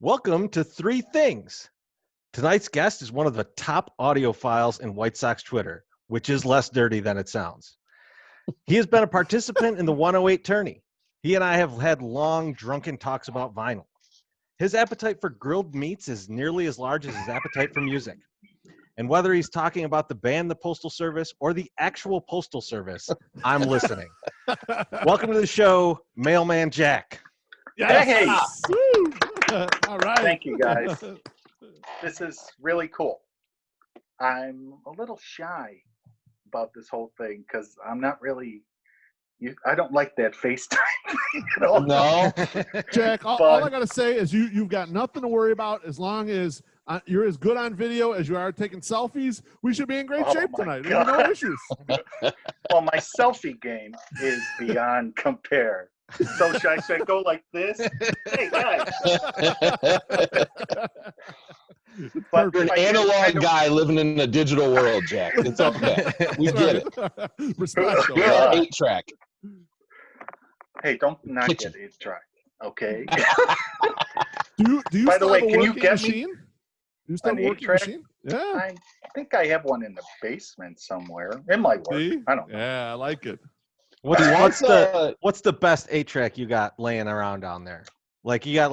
Welcome to Three Things. Tonight's guest is one of the top audiophiles in White Sox Twitter, which is less dirty than it sounds. He has been a participant in the 108 tourney. He and I have had long, drunken talks about vinyl. His appetite for grilled meats is nearly as large as his appetite for music. And whether he's talking about the band, the Postal Service, or the actual Postal Service, I'm listening. Welcome to the show, Mailman Jack. Yes. Hey. All right. Thank you, guys. This is really cool. I'm a little shy about this whole thing because I'm not really. I don't like that FaceTime thing at all. No, Jack. All I gotta say is you've got nothing to worry about as long as you're as good on video as you are taking selfies. We should be in great shape tonight. There are no issues. Well, my selfie game is beyond compare. So should I go like this? Hey guys. But you're an analog guy living in a digital world, Jack. It's okay. We get it. Respect. You're an 8-track. Hey, don't not get 8-track, okay? Do you By the still way, have a can you working get machine? me Do you still have an a working 8-track? machine? Yeah. I think I have one in the basement somewhere. It might work. See? I don't know. Yeah, I like it. What's the best 8-track you got laying around down there? Like you got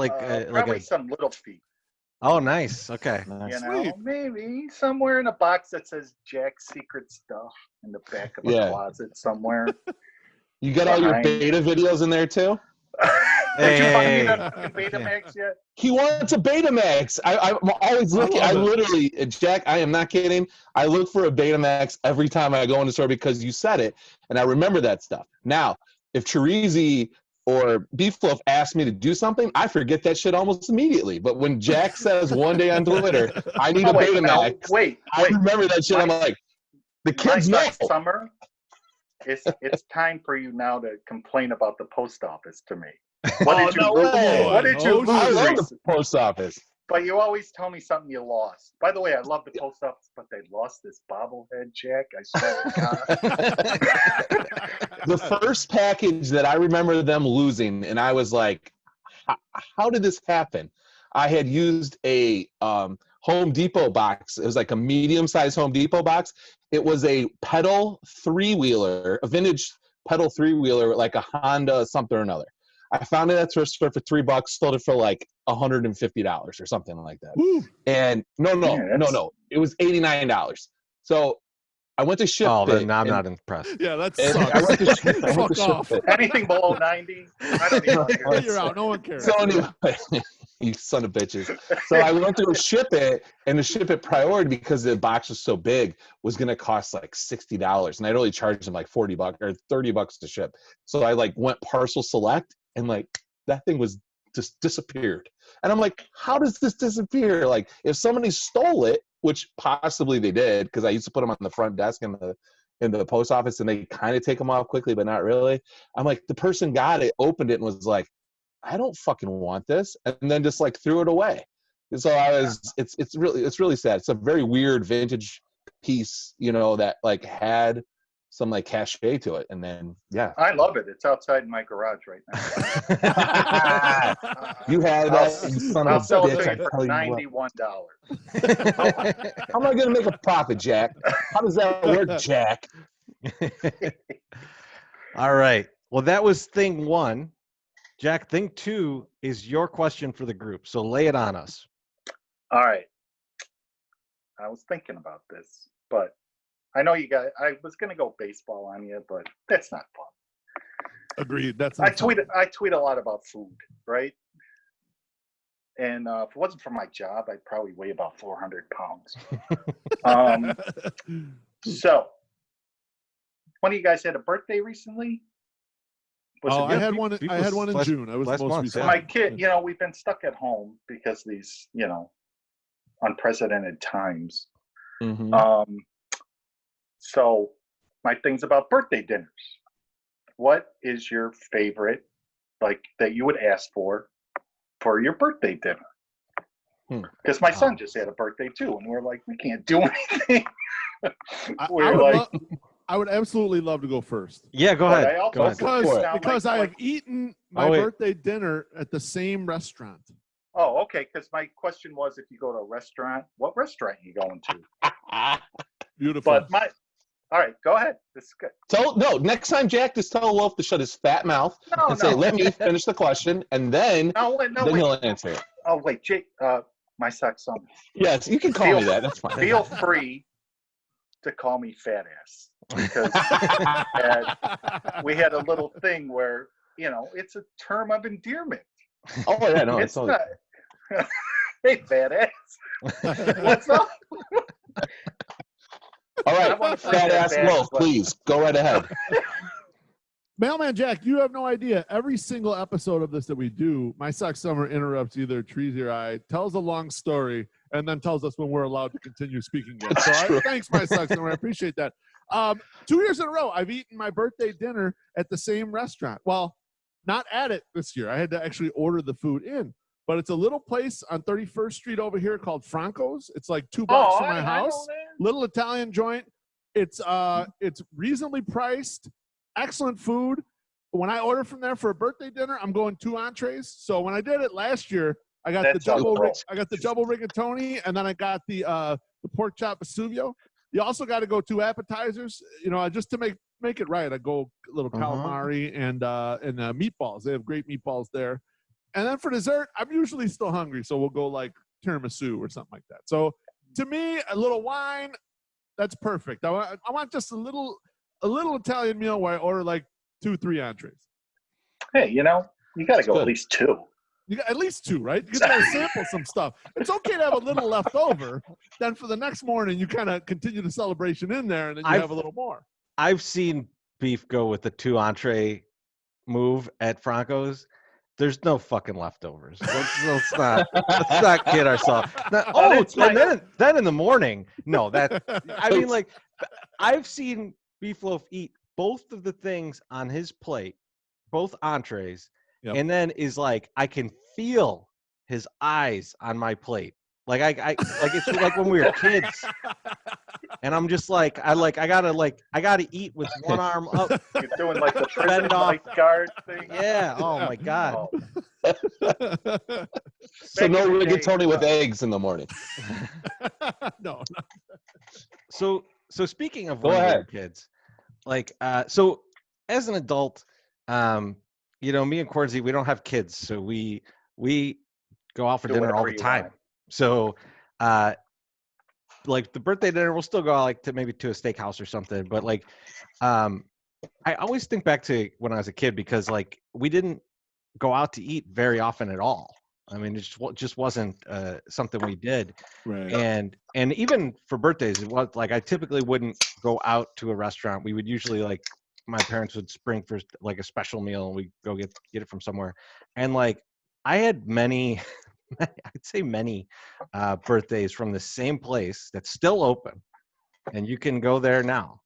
Probably some Little Feet. Oh, nice. Okay. You know, Sweet. maybe somewhere in a box that says Jack's Secret Stuff in the back of a closet somewhere. You got all your Behind. beta videos in there too? Did you Hey. find that Betamax yet? He wants a Betamax. I'm always looking. I literally, Jack, I am not kidding. I look for a Betamax every time I go in the store because you said it, and I remember that stuff. Now, if Chirizi or Beef Loaf ask me to do something, I forget that shit almost immediately. But when Jack says one day on Twitter, I need a Betamax, Wait. I remember that shit. I'm like, the kids know. Summer, it's time for you now to complain about the post office to me. What did you lose? I love the post office. But you always tell me something you lost. By the way, I love the post office, but they lost this bobblehead, Jack. I swear to God. The first package that I remember them losing, and I was like, how did this happen? I had used a Home Depot box. It was like a medium-sized Home Depot box. It was a pedal three-wheeler, a vintage pedal three-wheeler, like a Honda something or another. I found it at thrift store for $3, sold it for like $150 or something like that. Woo. And no, it was $89. So I went to ship it. Then I'm not impressed. Yeah, that's I went to ship it. Anything below 90, I don't even care. You're out. No one cares. So anyway, you son of bitches. So I went to ship it, and to ship it priority because the box was so big was going to cost like $60, and I'd only charged them like $40 or $30 to ship. So I like went parcel select, and like that thing was just disappeared. And I'm like, how does this disappear? Like if somebody stole it, which possibly they did, because I used to put them on the front desk in the post office, and they kind of take them off quickly, but not really. I'm like, the person got it, opened it, and was like, I don't fucking want this, and then just like threw it away. And so it's really sad. It's a very weird vintage piece, that like had some like cachet to it, and then I love it. It's outside my garage right now. You had that, you son I'll of a sell it bitch. to I you for tell you what. $91. How am I going to make a profit, Jack? How does that work, Jack? All right. Well, that was thing one. Jack, thing two is your question for the group. So lay it on us. All right. I was thinking about this, but I know you guys. I was going to go baseball on you, but that's not fun. Agreed. That's I tweet a lot about food, right? And if it wasn't for my job, I'd probably weigh about 400 pounds. So, one of you guys had a birthday recently? I had one in June. I was last the most month, recent. My kid, we've been stuck at home because of these, unprecedented times. Mm-hmm. So my thing's about birthday dinners. What is your favorite, like that you would ask for your birthday dinner? Because my son just had a birthday too, and we're like, we can't do anything. I would absolutely love to go first. Yeah, go ahead. Because I have eaten my birthday dinner at the same restaurant. Oh, okay. Because my question was, if you go to a restaurant, what restaurant are you going to? Beautiful. But all right, go ahead. This is good. Next time, Jack, just tell Wolf to shut his fat mouth and say, "Let me finish the question," and then wait. he'll answer it. Oh, wait, Jake. My sex summer. Yes, you can call me that. That's fine. Feel free to call me fat ass because we had a little thing where it's a term of endearment. Oh yeah, no, it's not. Hey, fat ass. What's up? All right, fat ass Wolf, please go right ahead. Mailman Jack, you have no idea. Every single episode of this that we do, my Sock Summer interrupts either Treasy or I, tells a long story, and then tells us when we're allowed to continue speaking again. So thanks, my Sock Summer. I appreciate that. 2 years in a row, I've eaten my birthday dinner at the same restaurant. Well, not at it this year. I had to actually order the food in. But it's a little place on 31st Street over here called Franco's. It's like $2 from my house. Little Italian joint. It's reasonably priced. Excellent food. When I order from there for a birthday dinner, I'm going 2 entrees. So when I did it last year, I got the double rigatoni, and then I got the pork chop Vesuvio. You also got to go 2 appetizers. Just to make it right, I go a little calamari and meatballs. They have great meatballs there. And then for dessert, I'm usually still hungry, so we'll go like tiramisu or something like that. So to me, a little wine, that's perfect. I want just a little Italian meal where I order like 2-3 entrees. Hey, you got to go at least 2. You got at least 2, right? You got to sample some stuff. It's okay to have a little left over. Then for the next morning, you kind of continue the celebration in there, and then you have a little more. I've seen Beef go with the 2 entree move at Franco's. There's no fucking leftovers. Let's not kid ourselves. Then in the morning, no. I've seen Beefloaf eat both of the things on his plate, both entrees, and then is like, I can feel his eyes on my plate. Like it's like when we were kids, and I'm just like, I gotta eat with one arm up. You're doing like the prison lifeguard thing. Yeah. Oh my God. So no rigatoni with eggs in the morning. No. So speaking of when we were kids, so as an adult, me and Cordsy, we don't have kids, so we go out for dinner all the time. So, like the birthday dinner, we'll still go out to a steakhouse or something. But I always think back to when I was a kid because we didn't go out to eat very often at all. I mean, it just wasn't something we did. Right. And even for birthdays, it was I typically wouldn't go out to a restaurant. We would usually my parents would spring for a special meal, and we'd go get it from somewhere. And I had many. I'd say many birthdays from the same place that's still open, and you can go there now.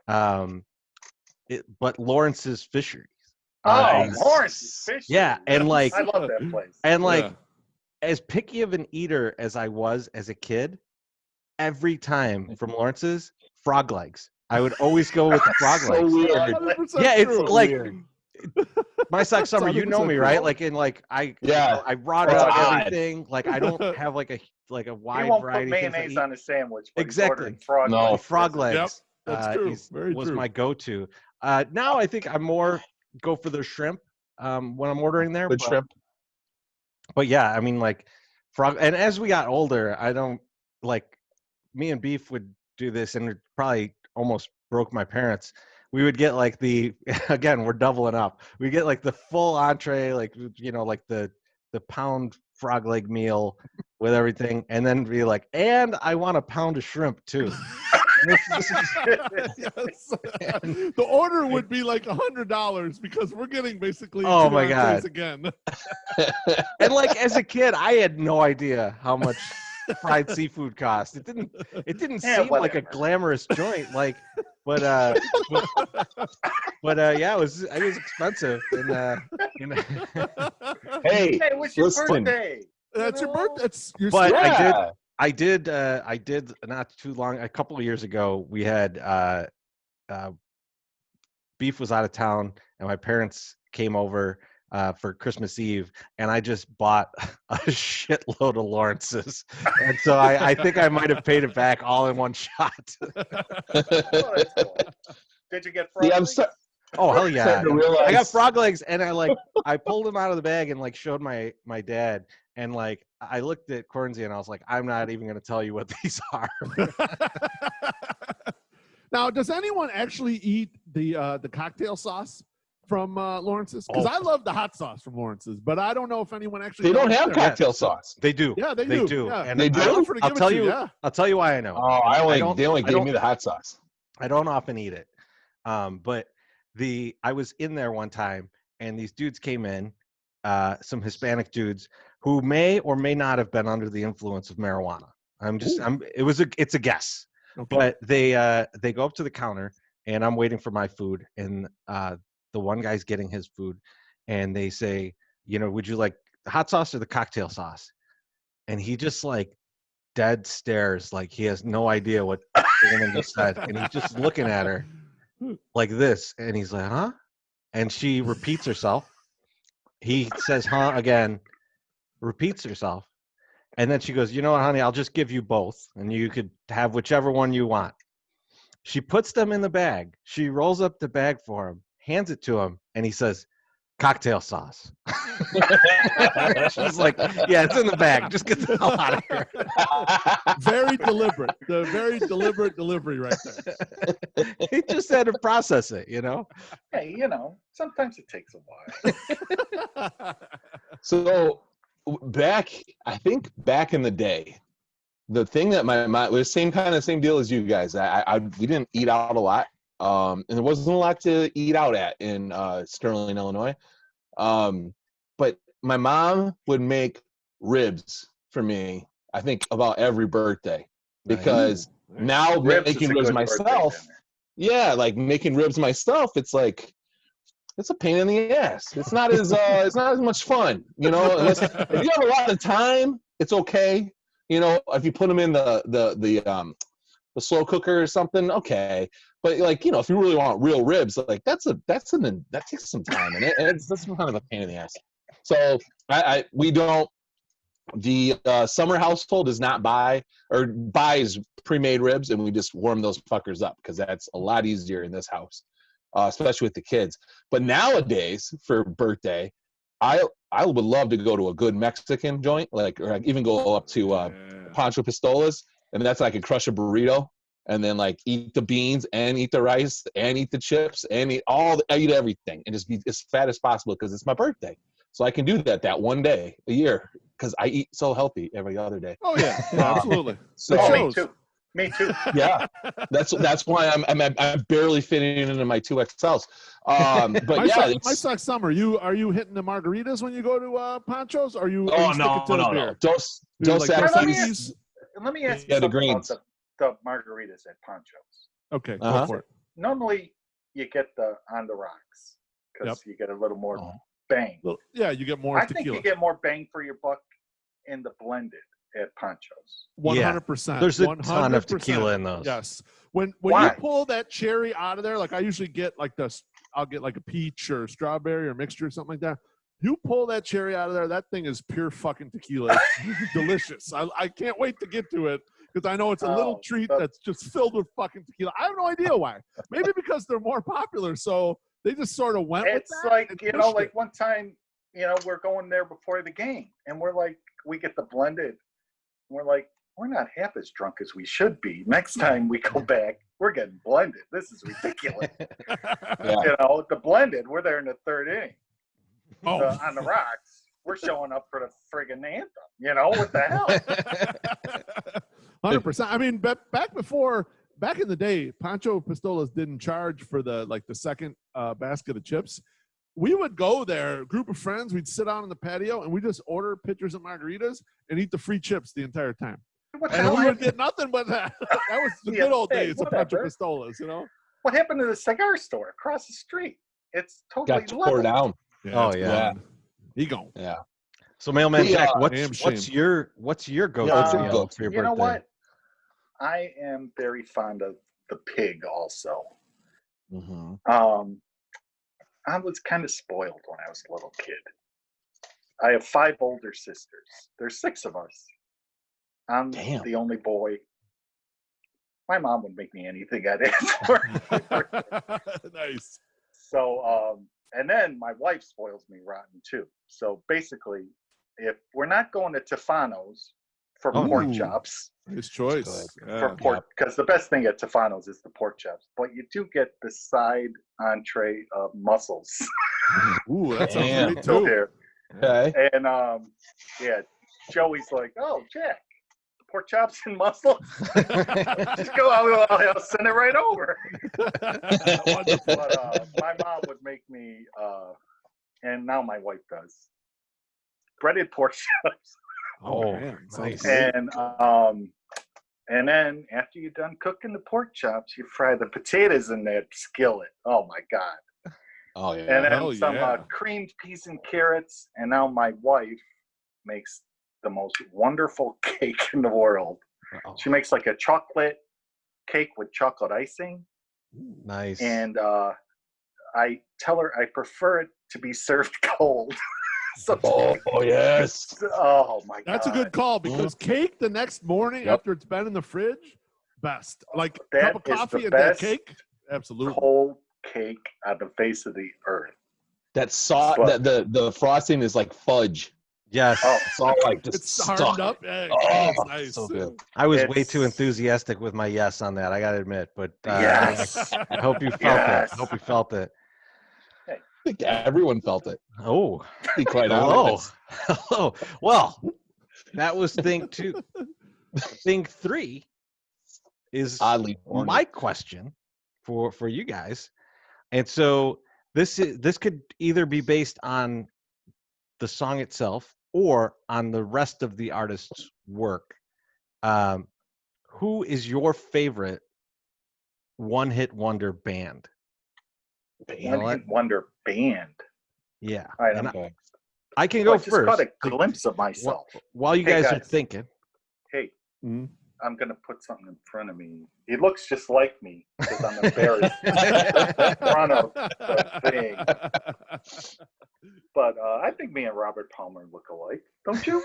But Lawrence's Fisheries. Lawrence's Fisheries. Yeah, and I love that place. And as picky of an eater as I was as a kid, every time from Lawrence's, frog legs. I would always go with the frog legs. Weird. Yeah, it's Weird. My Sock Summer, you know me, right? I brought up everything. I don't have a wide he won't variety. Put mayonnaise on a sandwich. But exactly. Frog legs. Yep, that's true. Was my go-to. Now I think I more go for the shrimp when I'm ordering there. Shrimp. But yeah, I mean frog. And as we got older, I don't me and Beef would do this, and it probably almost broke my parents. We would get again, we're doubling up. We get the full entree, the pound frog leg meal with everything, and then be and I want a pound of shrimp too. Yes. The order would be $100 because we're getting basically oh my God again. And as a kid, I had no idea how much fried seafood cost. It didn't seem like a glamorous joint, but yeah, it was expensive. And Hey, what's your birthday? That's your birthday. That's your. But yeah. I did not too long, a couple of years ago, we had Beef was out of town, and my parents came over for Christmas Eve, and I just bought a shitload of Lawrence's, and so I think I might have paid it back all in one shot. Oh, that's cool. Did you get See, frog I'm legs? Oh hell yeah! starting to realize. I got frog legs, and I pulled them out of the bag and like showed my dad, and like I looked at Cornsey and I was like, I'm not even gonna tell you what these are. Now, does anyone actually eat the cocktail sauce from Lawrence's? Because I love the hot sauce from Lawrence's, but I don't know if anyone actually. They don't knows have there. cocktail sauce. They do. Yeah, they They do. do. Yeah. And They do? I'll tell you. I'll tell you why I know. Oh, they only gave me the hot sauce. I don't often eat it, but I was in there one time, and these dudes came in, some Hispanic dudes who may or may not have been under the influence of marijuana. It's a guess. Okay. But they go up to the counter, and I'm waiting for my food, and the one guy's getting his food, and they say, would you like the hot sauce or the cocktail sauce? And he just like dead stares, like he has no idea what the woman just said, and he's just looking at her like this, and he's like, huh? And she repeats herself. He says, huh, again, repeats herself. And then she goes, you know what, honey, I'll just give you both, and you could have whichever one you want. She puts them in the bag. She rolls up the bag for him, hands it to him, and he says, cocktail sauce. She's like, yeah, it's in the bag. Just get the hell out of here. Very deliberate. The very deliberate delivery right there. He just had to process it, Hey, sometimes it takes a while. So I think back in the day, the thing that my was same deal as you guys. We didn't eat out a lot, and there wasn't a lot to eat out at in Sterling, Illinois. But my mom would make ribs for me, I think, about every birthday, because now making ribs myself, like making ribs myself, it's like, it's a pain in the ass. It's not as much fun, unless if you have a lot of time, it's okay. If you put them in the slow cooker or something, okay. But if you really want real ribs, like that takes some time, and that's kind of a pain in the ass. So we don't. The Summer household does not buys pre-made ribs, and we just warm those fuckers up because that's a lot easier in this house, especially with the kids. But nowadays, for birthday, I would love to go to a good Mexican joint, or even go up to Pancho Pistola's, and that's like I could crush a burrito and then like eat the beans and eat the rice and eat the chips and eat everything and just be as fat as possible because it's my birthday. So I can do that one day a year because I eat so healthy every other day. Oh yeah, absolutely. So me too. Yeah, that's why I'm barely fitting into my 2XLs. But my sucks summer. Are you hitting the margaritas when you go to Pancho's? Or are you? No. Dos Equis? Let me ask you something about the margaritas at Pancho's. Okay, go for it. Normally, you get the on the rocks because you get a little more bang. Yeah, you get more tequila. I think you get more bang for your buck in the blended at Pancho's. 100%. There's a ton of tequila in those. Yes. When you pull that cherry out of there, like I usually get I'll get like a peach or strawberry or mixture or something like that. You pull that cherry out of there, that thing is pure fucking tequila. It's delicious. I can't wait to get to it because I know it's a little treat that's just filled with fucking tequila. I have no idea why. Maybe because they're more popular, so they just sort of went with that. It's like, like one time, we're going there before the game, and we're like, we get the blended. We're like, we're not half as drunk as we should be. Next time we go back, we're getting blended. This is ridiculous. The blended, we're there in the third inning. On the rocks, we're showing up for the friggin' anthem. What the hell? 100%. I mean, back in the day, Pancho Pistolas didn't charge for the second basket of chips. We would go there, a group of friends, we'd sit out on the patio, and we just order pitchers of margaritas and eat the free chips the entire time. And we would get nothing but that. That was the good old days of Pancho Pistolas, What happened to the cigar store across the street? It's totally got tore down. Yeah, He gone. Yeah. So Mailman Jack, what's your go-to for your birthday? You know what? I am very fond of the pig also. Mm-hmm. I was kind of spoiled when I was a little kid. I have 5 older sisters. There's 6 of us. I'm Damn. the only boy. My mom would make me anything I'd ask for. Nice. So, and then my wife spoils me rotten too. So basically, if we're not going to Tefano's for pork Ooh. chops, Nice choice. for pork, because the best thing at Tefano's is the pork chops, but you do get the side entree of mussels. Ooh, that sounds Damn. great So too. here. Okay. And yeah, Joey's like, "Oh, Jack, pork chops and mussels. Just go out. I'll send it right over." Wonderful. But my mom would make me, and now my wife does, breaded pork chops. Oh, man. Sounds nice. great. And then after you're done cooking the pork chops, you fry the potatoes in that skillet. Oh my God. Oh And yeah. then Hell some yeah. creamed peas and carrots. And now my wife makes the most wonderful cake in the world. Uh-oh. She makes like a chocolate cake with chocolate icing. Nice. And I tell her I prefer it to be served cold. So, Oh yes. oh my God. That's a good call because cake the next morning Yep. after it's been in the fridge, best. Like a That cup of is coffee the and that best cake, absolutely. cold cake on the face of the earth. That sauce. But- The frosting is like fudge. yes. Oh, It's all like just It's hardened stuck. up. Yeah, Oh, that's nice. so good. I was way It's- too enthusiastic with my yes on that. I got to admit, but Yes. I hope you felt Yes. it. I hope you felt it. I think everyone felt it. Oh, To be quite hello. honest. Hello. Well, that was thing 2. Thing 3 is Oddly horny. my question for you guys. And so this could either be based on the song itself or on the rest of the artist's work. Who is your favorite one-hit wonder band? You know One what? hit wonder band. Yeah. All right, And I'm, I can well, go I just caught first. a glimpse of myself. While you Hey, guys are guys. thinking. Hey, Mhm. I'm gonna put something in front of me. He looks just like me because I'm embarrassed in front of the thing. But I think me and Robert Palmer look alike, don't you?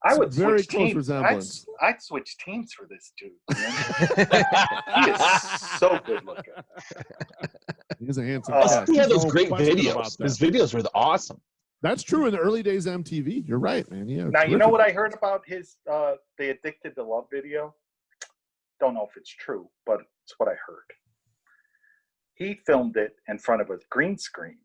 I would Very switch close teams. resemblance. I'd switch teams for this dude. Man. He is so good looking. He's a handsome Oh, cat. He had There's those no great question videos. about that. His videos were awesome. That's true in the early days of MTV. You're right, man. Yeah. Now you know what I heard about his the Addicted to Love video? Don't know if it's true, but it's what I heard. He filmed it in front of a green screen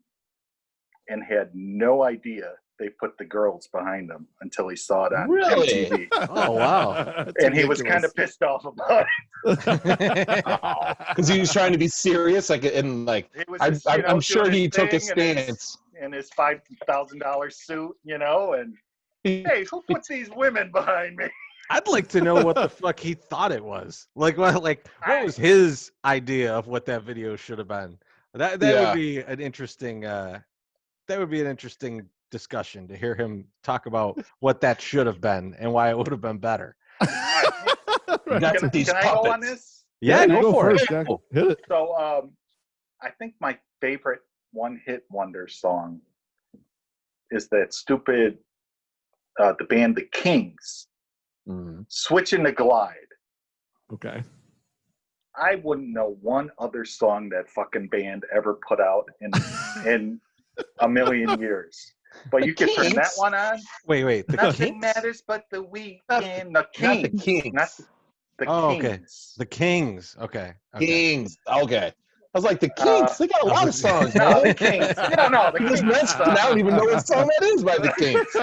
and had no idea they put the girls behind him until he saw it on Really? MTV. Oh, wow. That's And he was kind ridiculous. of pissed off about it. Because he was trying to be serious, like, and like, He was I'm, just, you know, I'm sure doing he his took a thing in his- stance. in his $5,000 suit, you know, and hey, who put these women behind me? I'd like to know what the fuck he thought it was. Like what was his idea of what that video should have been? That Yeah. would be an interesting discussion to hear him talk about what that should have been and why it would have been better. That's Can, these can I go on puppets. this? Yeah, you go for first, it. Jack. Hit it. So I think my favorite one-hit wonder song is that stupid the band The Kings, Mhm. Switching the Glide. Okay. I wouldn't know one other song that fucking band ever put out in a million years. But you could turn that Kings? one on. Wait. The Nothing Kings? matters but the weekend. The Not Kings. the Kings. Not the Oh, Kings. okay. The Kings. Okay. Kings. Okay. I was like, the Kings. They got a lot of songs, No, man. the Kings. No, the You just Kings. mentioned, I don't even know what song that is by the Kings.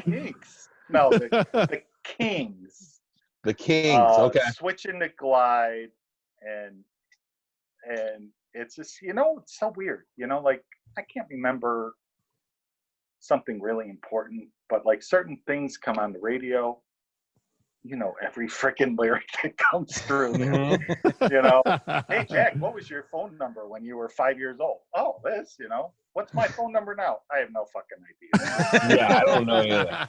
Kings. No, the Kings. The Kings. Okay. Switching the Glide, and it's just, you know, it's so weird. You know, like I can't remember something really important, but like certain things come on the radio. You know, every freaking lyric that comes through. Mhm. You know, hey Jack, what was your phone number when you were 5 years old? Oh, this. You know, what's my phone number now? I have no fucking idea. Yeah, I don't know either.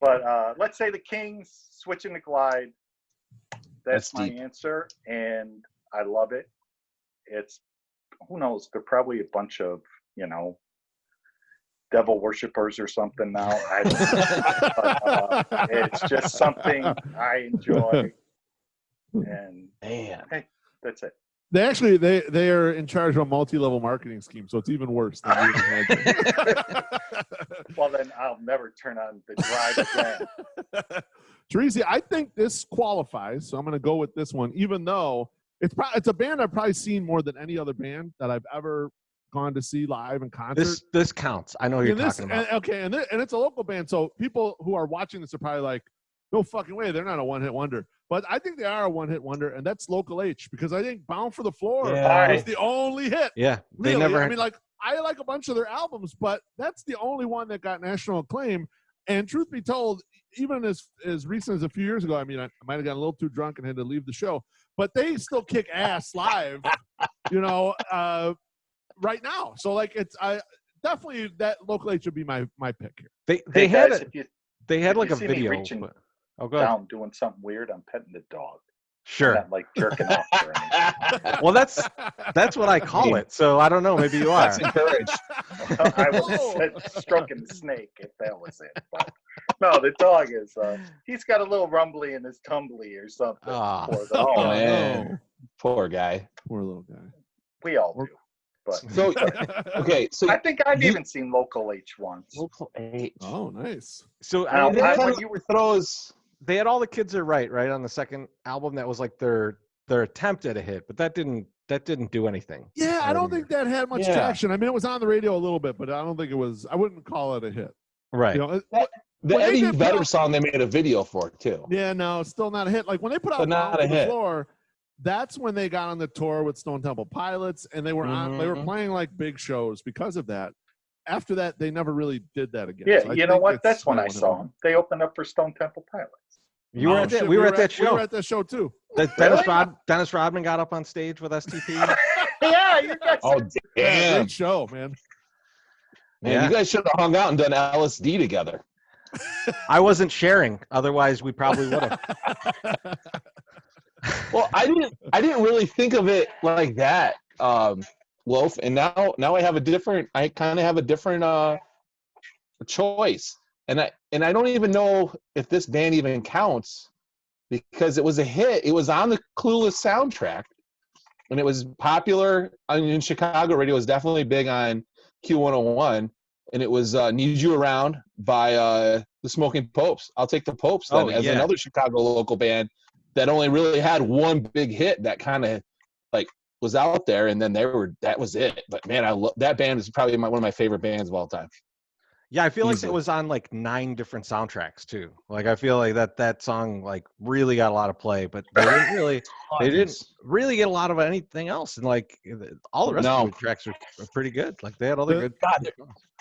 But let's say the Kings, Switching the Glide. That's That's my deep. answer. And I love it. It's, who knows? They're probably a bunch of, devil worshippers or something now. I don't know. But, it's just something I enjoy. And Man. hey, that's it. They actually they are in charge of a multi-level marketing scheme, so it's even worse than you imagine. Well, then I'll never turn on the drive again. Teresi, I think this qualifies, so I'm going to go with this one, even though it's a band I've probably seen more than any other band that I've ever gone to see live in concert. This counts. I know who you're talking about. And it's a local band, so people who are watching this are probably like, no fucking way, they're not a one-hit wonder. But I think they are a one-hit wonder, and that's Local H, because I think Bound for the Floor was the only hit. Yeah, they really. never. I mean, like, I like a bunch of their albums, but that's the only one that got national acclaim. And truth be told, even as recent as a few years ago, I mean, I might have gotten a little too drunk and had to leave the show, but they still kick ass live, right now. So, like, it's definitely that Local H would be my pick here. They had guys, they had if like you a see me video. reaching But, go ahead. down doing something weird, I'm petting the dog. Sure. I'm not like jerking off or anything. Well, that's what I call it. So I don't know. Maybe you are. That's encouraged. I was stroking the snake if that was it. But no, the dog is. He's got a little rumbly in his tumbly or something. Oh man, no. Poor guy. Poor little guy. We all do. But So okay, so I think I've even seen Local H once. Local H. Oh, nice. So Now, they had, when you were throws. they had All the Kids Are Right on the second album. That was like their attempt at a hit, but that didn't do anything. Yeah, I don't think that had much traction. I mean, it was on the radio a little bit, but I don't think it was. I wouldn't call it a hit. Right. The Eddie Vedder song they made a video for too. Yeah, no, still not a hit. Like when they put out not Down a to the hit. Floor, that's when they got on the tour with Stone Temple Pilots, and they were they were playing like big shows because of that. After that, they never really did that again. Yeah, So you know what? That's when I saw them. They opened up for Stone Temple Pilots. You were at that. We were at that show. We were at that show too. Dennis Rodman got up on stage with STP. Yeah, you guys. Oh Yeah, damn! great show, man. Man, you guys should have hung out and done LSD together. I wasn't sharing. Otherwise, we probably would have. Well, I didn't really think of it like that, Loaf. And now I have a different. I kind of have a different choice. And I don't even know if this band even counts because it was a hit. It was on the Clueless soundtrack, and it was popular in Chicago. Radio was definitely big on Q101, and it was "Need You Around" by the Smoking Popes. I'll take the Popes then as another Chicago local band that only really had one big hit that kind of like was out there, and then that was it. But man, that band is probably one of my favorite bands of all time. Yeah, I feel like it was on like 9 different soundtracks too. Like I feel like that song like really got a lot of play, but they didn't really get a lot of anything else. And like all the rest of the tracks are pretty good. Like they had all the good. God, it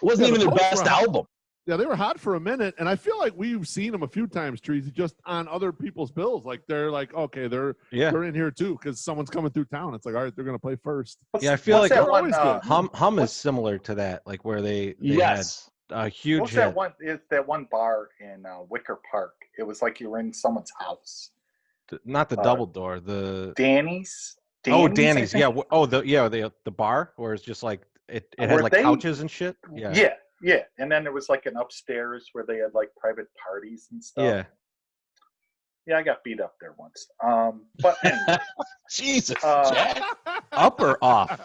wasn't even their best album. Yeah, they were hot for a minute, and I feel like we've seen them a few times, Treasy, just on other people's bills. Like they're like, okay, they're in here too because someone's coming through town. It's like, all right, they're gonna play first. Yeah, I feel like that one, Hum is similar to that, like where they had a huge What's hit. that one? Is that one bar in Wicker Park? It was like you were in someone's house. Not the double door. The Danny's. Oh, Danny's. Yeah. The bar where it's just like it had like couches and shit. Yeah. Yeah. And then there was like an upstairs where they had like private parties and stuff. Yeah. Yeah, I got beat up there once. But anyway. Jesus. Up or off?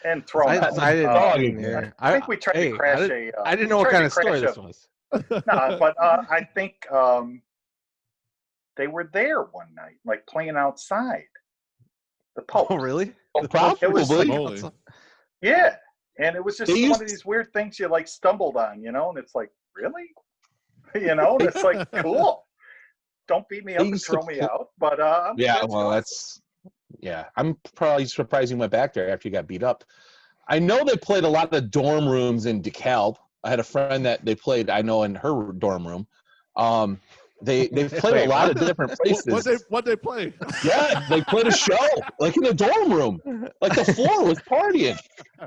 And thrown out. I think we tried to crash I didn't know what kind of story this was. No, but I think they were there one night, like playing outside. The Pope. Oh, really? Probably. Yeah, and it was just one of these weird things you like stumbled on, and it's like, really? And it's like, cool. Don't beat me up and throw me out, but I'm probably surprised you went back there after you got beat up. I know they played a lot of dorm rooms in DeKalb. I had a friend that they played, I know, in her dorm room. They played a lot of different places. What they play? Yeah, they played a show like in the dorm room. Like the floor was partying.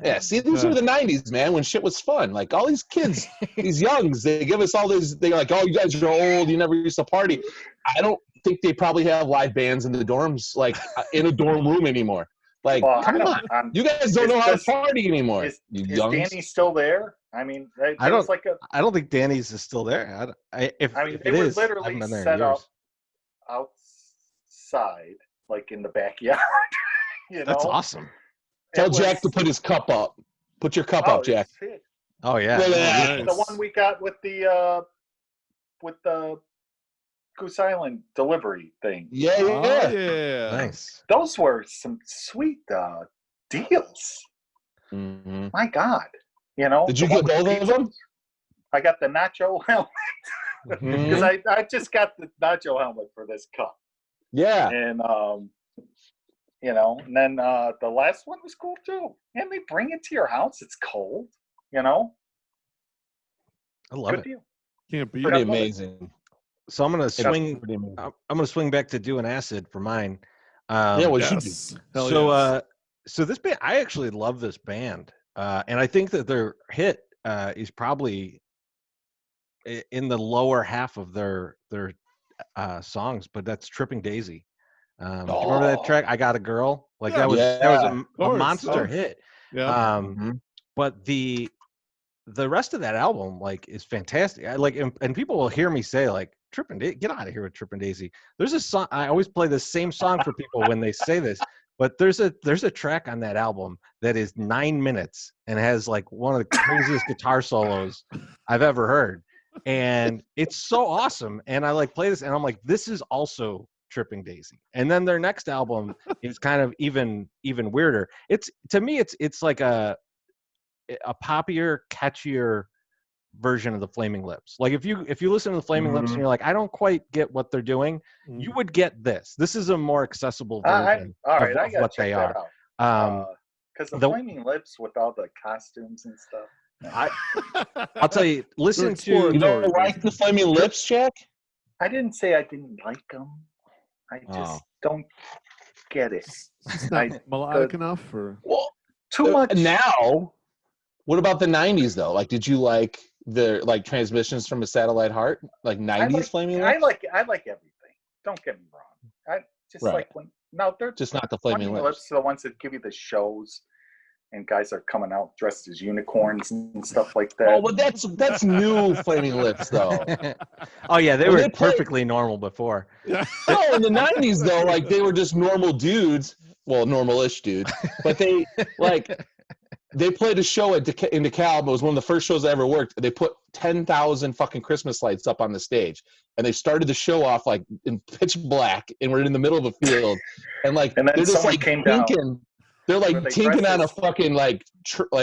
Yeah, see, these were the 90s, man, when shit was fun. Like all these kids, these youngs, they give us all these. They're like, "Oh, you guys are old. You never used to party." I don't think they probably have live bands in the dorms, like in a dorm room anymore. Like, Well, come on. You guys don't know how to party anymore. Is youngs. Danny still there? I mean, I don't think Danny's is still there. If they it were is, I haven't literally been there in set up years. outside, like in the backyard. That's awesome. Tell Jack to put his cup up. Put your cup up, Jack. Oh yeah, Look at Nice. The one we got with the Goose Island delivery thing. Yeah. Oh, yeah. nice. Those were some sweet deals. Mm-hmm. My God, you know. Did you the get one with both of pizza. them? I got the nacho helmet Mhm. because I just got the nacho helmet for this cup, Yeah. and you know, and then the last one was cool too. And they bring it to your house. It's cold, you know. I love Good it. deal. Can't beat Pretty it. amazing. So I'm gonna swing. Pretty amazing. I'm gonna swing back to doing acid for mine. Yeah, what you do? Yes. Hell So yes. so this band, I actually love this band, and I think that their hit is probably in the lower half of their songs, but that's Tripping Daisy. Do you remember that track? I Got a Girl. Like Yeah. that was Yeah. a course, monster of hit. Yeah. Mhm. But the rest of that album like is fantastic. I like, and people will hear me say like Tripping Daisy, get out of here with Tripping Daisy. There's a song I always play the same song for people when they say this, but there's a track on that album that is 9 minutes and has like one of the craziest guitar solos I've ever heard, and it's so awesome. And I like play this, and I'm like, this is also Tripping Daisy. And then their next album is kind of even weirder. It's, to me, it's like a poppier, catchier version of the Flaming Lips. Like if you listen to the Flaming Lips and you're like, I don't quite get what they're doing, you would get this. This is a more accessible version All right, of I gotta what check they that are. out. Because the the- Flaming Lips with all the costumes and stuff. I'll tell you, listen to exploratory. You don't like the Flaming Lips, Jack? I didn't say I didn't like them. I just don't get it. It's not melodic enough, or Well, Too much. Now, what about the 90s, though? Like, did you like the Transmissions from a Satellite Heart? Like 90s Flaming Lips? I like everything. Don't get me wrong. I just Right. like when they're Just not the Flaming Lips. are the ones that give you the shows, and guys are coming out dressed as unicorns and stuff like that. Oh, but that's new Flaming Lips, though. oh yeah, they When were they play- perfectly normal before. yeah. No, in the 90s, though, like, they were just normal dudes. Well, normal-ish dudes. But they, like, they played a show in DeKalb. It was one of the first shows I ever worked. They put 10,000 fucking Christmas lights up on the stage. And they started the show off, like, in pitch black. And we're in the middle of a field. And then they're just, someone like, came down. tinking. They're, like, they tinking dress on a as- fucking, like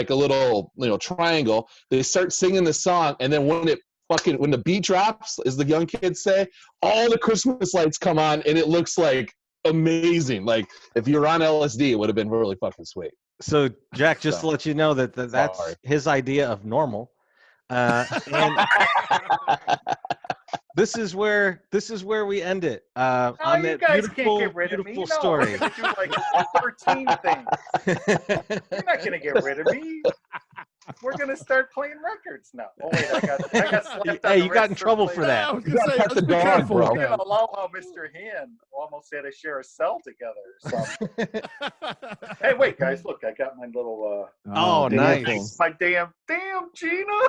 a little, triangle. They start singing the song. And then when the beat drops, as the young kids say, all the Christmas lights come on. And it looks, like, amazing. Like, if you're on LSD, it would have been really fucking sweet. So Jack, just to let you know that's Sorry. his idea of normal. And this is where we end it. On you that guys beautiful, can't get rid of me. beautiful No, story. I'm gonna do like 13 things. You're not gonna get rid of me. We're gonna start playing records now. Oh wait, I got slapped on Hey, the you got wrist in for trouble playing- for that. I was You gonna gotta say, pet let's the be dog, careful bro. with You're that. gonna allow how Mr. Hand almost had to share a cell together or something. Hey, wait, guys, look, I got my little Oh, nice. beautiful. my damn Gina.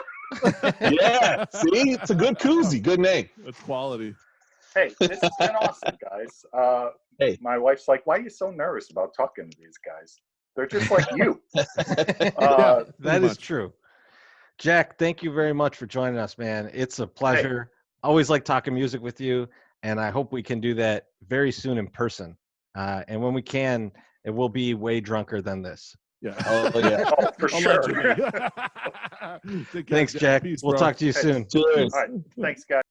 Yeah, see, it's a good koozie. Good name. That's quality. Hey, this has been awesome, guys. Hey. My wife's like, why are you so nervous about talking to these guys? They're just like you. Yeah, That pretty is much. true. Jack, thank you very much for joining us, man. It's a pleasure. Always like talking music with you, and I hope we can do that very soon in person. And when we can, it will be way drunker than this. Yeah. Oh, yeah. Oh, for sure. Allegedly. Take care, Thanks, Jack. Peace, We'll bro. talk to you Hey. soon. Cheers. All right. Thanks, guys.